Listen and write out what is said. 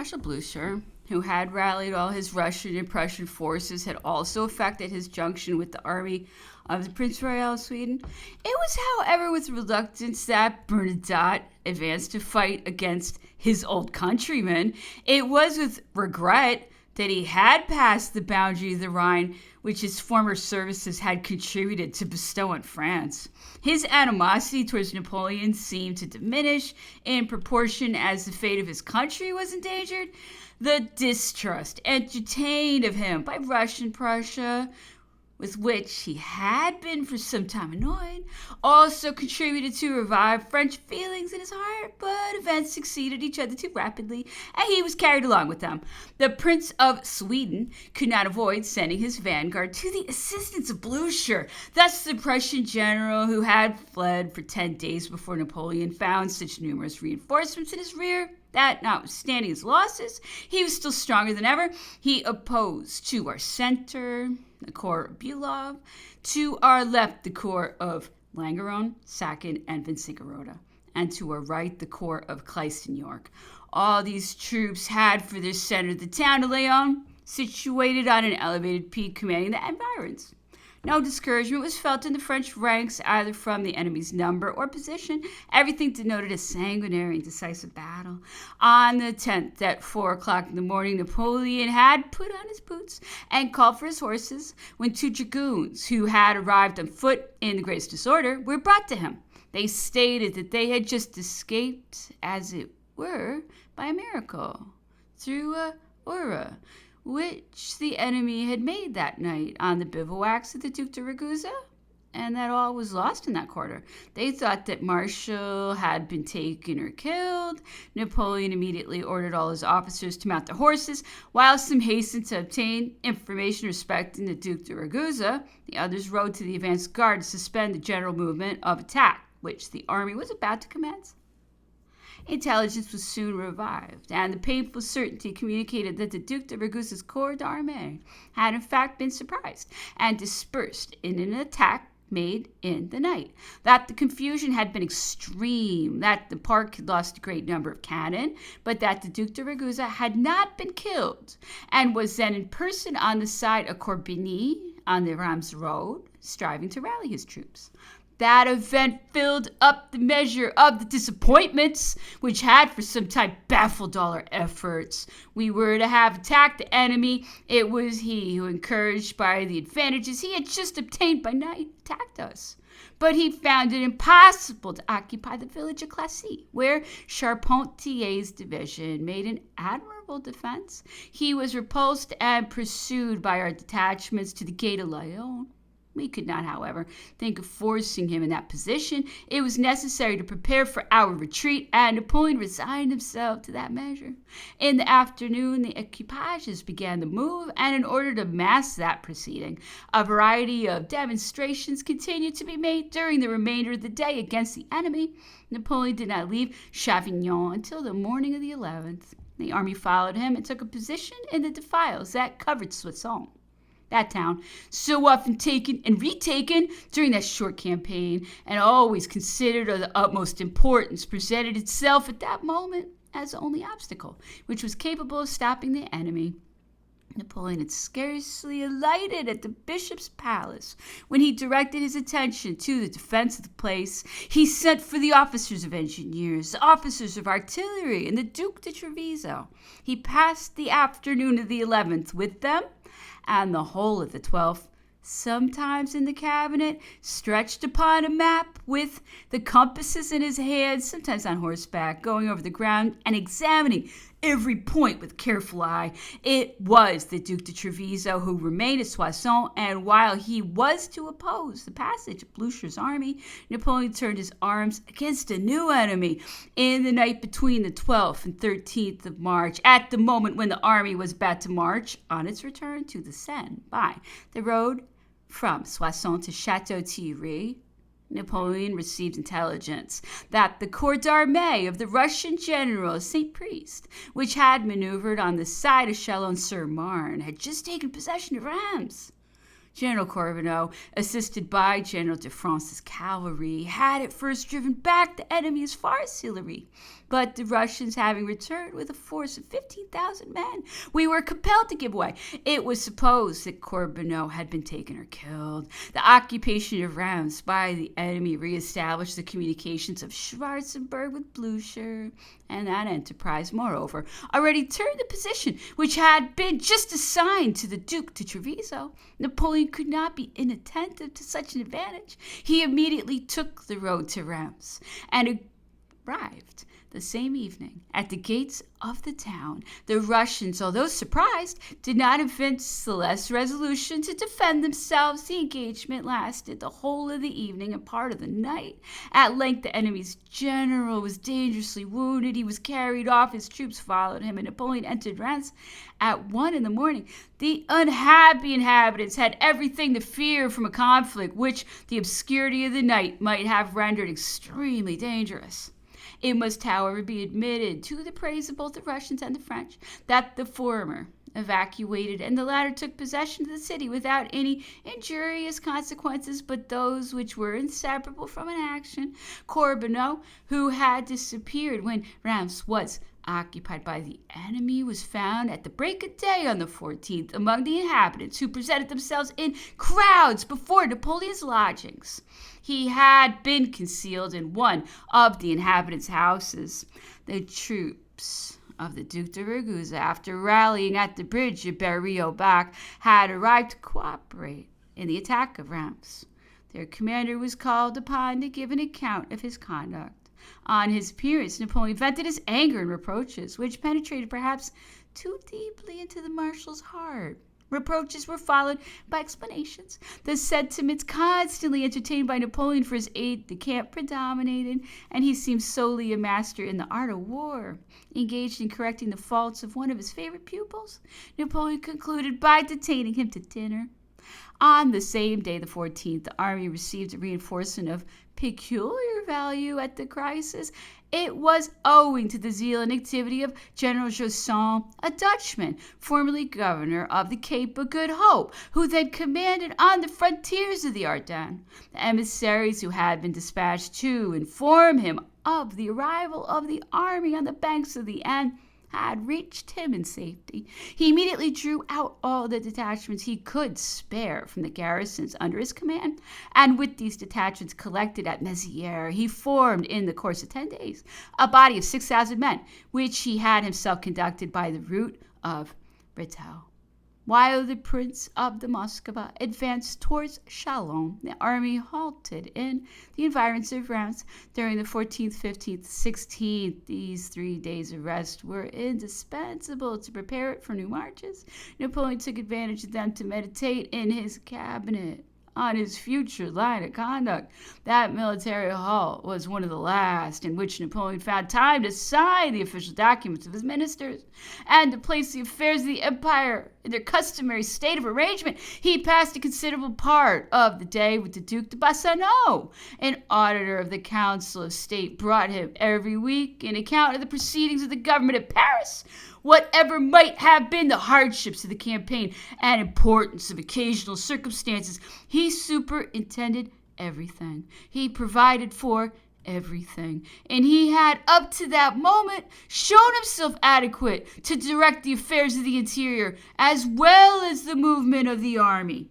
Marshal Blucher, who had rallied all his Russian and Prussian forces, had also effected his junction with the army of the Prince Royal of Sweden. It was, however, with reluctance that Bernadotte advanced to fight against his old countrymen. It was with regret that he had passed the boundary of the Rhine, which his former services had contributed to bestow on France. His animosity towards Napoleon seemed to diminish in proportion as the fate of his country was endangered. The distrust entertained of him by Russian Prussia, with which he had been for some time annoyed, also contributed to revive French feelings in his heart, but events succeeded each other too rapidly, and he was carried along with them. The Prince of Sweden could not avoid sending his vanguard to the assistance of Blucher. Thus, the Prussian general, who had fled for 10 days before Napoleon, found such numerous reinforcements in his rear that, notwithstanding his losses, he was still stronger than ever. He opposed to our center the corps of Bulov, to our left the corps of Langeron, Sacken, and Vinciguerota, and to our right the corps of Kleist and York. All these troops had for their center the town of Leon, situated on an elevated peak commanding the environs. No discouragement was felt in the French ranks, either from the enemy's number or position. Everything denoted a sanguinary and decisive battle. On the 10th, at 4 o'clock in the morning, Napoleon had put on his boots and called for his horses, when 2 dragoons, who had arrived on foot in the greatest disorder, were brought to him. They stated that they had just escaped, as it were, by a miracle, through Ura, which the enemy had made that night on the bivouacs of the Duc de Ragusa, and that all was lost in that quarter. They thought that Marshal had been taken or killed. Napoleon immediately ordered all his officers to mount their horses, while some hastened to obtain information respecting the Duc de Ragusa. The others rode to the advanced guard to suspend the general movement of attack, which the army was about to commence. Intelligence was soon revived, and the painful certainty communicated that the Duc de Ragusa's corps d'armée had in fact been surprised and dispersed in an attack made in the night, that the confusion had been extreme, that the park had lost a great number of cannon, but that the Duc de Ragusa had not been killed, and was then in person on the side of Corbigny on the Rheims road, striving to rally his troops. That event filled up the measure of the disappointments which had for some time baffled all our efforts. We were to have attacked the enemy. It was he who, encouraged by the advantages he had just obtained by night, attacked us. But he found it impossible to occupy the village of Classy, where Charpentier's division made an admirable defense. He was repulsed and pursued by our detachments to the gate of Lyon. We could not, however, think of forcing him in that position. It was necessary to prepare for our retreat, and Napoleon resigned himself to that measure. In the afternoon, the equipages began to move, and in order to mask that proceeding, a variety of demonstrations continued to be made during the remainder of the day against the enemy. Napoleon did not leave Chavignon until the morning of the 11th. The army followed him and took a position in the defiles that covered Soissons. That town, so often taken and retaken during that short campaign, and always considered of the utmost importance, presented itself at that moment as the only obstacle which was capable of stopping the enemy. Napoleon had scarcely alighted at the bishop's palace when he directed his attention to the defense of the place. He sent for the officers of engineers, the officers of artillery, and the Duc de Treviso. He passed the afternoon of the 11th with them, and the whole of the 12th, sometimes in the cabinet, stretched upon a map with the compasses in his hands, sometimes on horseback, going over the ground and examining every point with careful eye. It was the Duc de Treviso who remained at Soissons, and while he was to oppose the passage of Blucher's army, Napoleon turned his arms against a new enemy in the night between the 12th and 13th of March, at the moment when the army was about to march on its return to the Seine by the road from Soissons to Château-Thierry. Napoleon received intelligence that the corps d'armée of the Russian general St. Priest, which had maneuvered on the side of Chalon-sur-Marne, had just taken possession of Reims. General Corbineau, assisted by General de France's cavalry, had at first driven back the enemy as far as Sillery. But the Russians having returned with a force of 15,000 men, we were compelled to give way. It was supposed that Corbineau had been taken or killed. The occupation of Reims by the enemy reestablished the communications of Schwarzenberg with Blucher, and that enterprise, moreover, already turned the position which had been just assigned to the Duc de Treviso. Napoleon could not be inattentive to such an advantage. He immediately took the road to Reims and arrived the same evening at the gates of the town. The Russians, although surprised, did not evince the less resolution to defend themselves. The engagement lasted the whole of the evening and part of the night. At length the enemy's general was dangerously wounded. He was carried off. His troops followed him, and Napoleon entered Reims at 1 a.m. The unhappy inhabitants had everything to fear from a conflict which the obscurity of the night might have rendered extremely dangerous. It must, however, be admitted, to the praise of both the Russians and the French, that the former evacuated and the latter took possession of the city without any injurious consequences but those which were inseparable from an action. Corbineau, who had disappeared when Reims was occupied by the enemy, was found at the break of day on the 14th among the inhabitants, who presented themselves in crowds before Napoleon's lodgings. He had been concealed in one of the inhabitants' houses. The troops of the Duc de Ragusa, after rallying at the bridge of Bernadotte, had arrived to cooperate in the attack of Reims. Their commander was called upon to give an account of his conduct. On his appearance, Napoleon vented his anger and reproaches, which penetrated perhaps too deeply into the marshal's heart. Reproaches were followed by explanations. The sentiments constantly entertained by Napoleon for his aide-de-camp predominated, and he seemed solely a master in the art of war. Engaged in correcting the faults of one of his favorite pupils, Napoleon concluded by detaining him to dinner. On the same day, the 14th, the army received a reinforcement of peculiar value at the crisis. It was owing to the zeal and activity of General Jousson, a Dutchman, formerly governor of the Cape of Good Hope, who then commanded on the frontiers of the Ardennes. The emissaries who had been dispatched to inform him of the arrival of the army on the banks of the Aisne had reached him in safety. He immediately drew out all the detachments he could spare from the garrisons under his command, and with these detachments collected at Mézières, he formed, in the course of 10 days, a body of 6,000 men, which he had himself conducted by the route of Breteuil. While the Prince of the Muscova advanced towards Chalon, the army halted in the environs of Reims during the 14th, 15th, 16th. These 3 days of rest were indispensable to prepare it for new marches. Napoleon took advantage of them to meditate in his cabinet on his future line of conduct. That military halt was one of the last in which Napoleon found time to sign the official documents of his ministers and to place the affairs of the empire in their customary state of arrangement. He passed a considerable part of the day with the Duc de Bassano. An auditor of the Council of State brought him every week an account of the proceedings of the government at Paris, whatever might have been the hardships of the campaign and importance of occasional circumstances. He superintended everything. He provided for everything. And he had, up to that moment, shown himself adequate to direct the affairs of the interior as well as the movement of the army.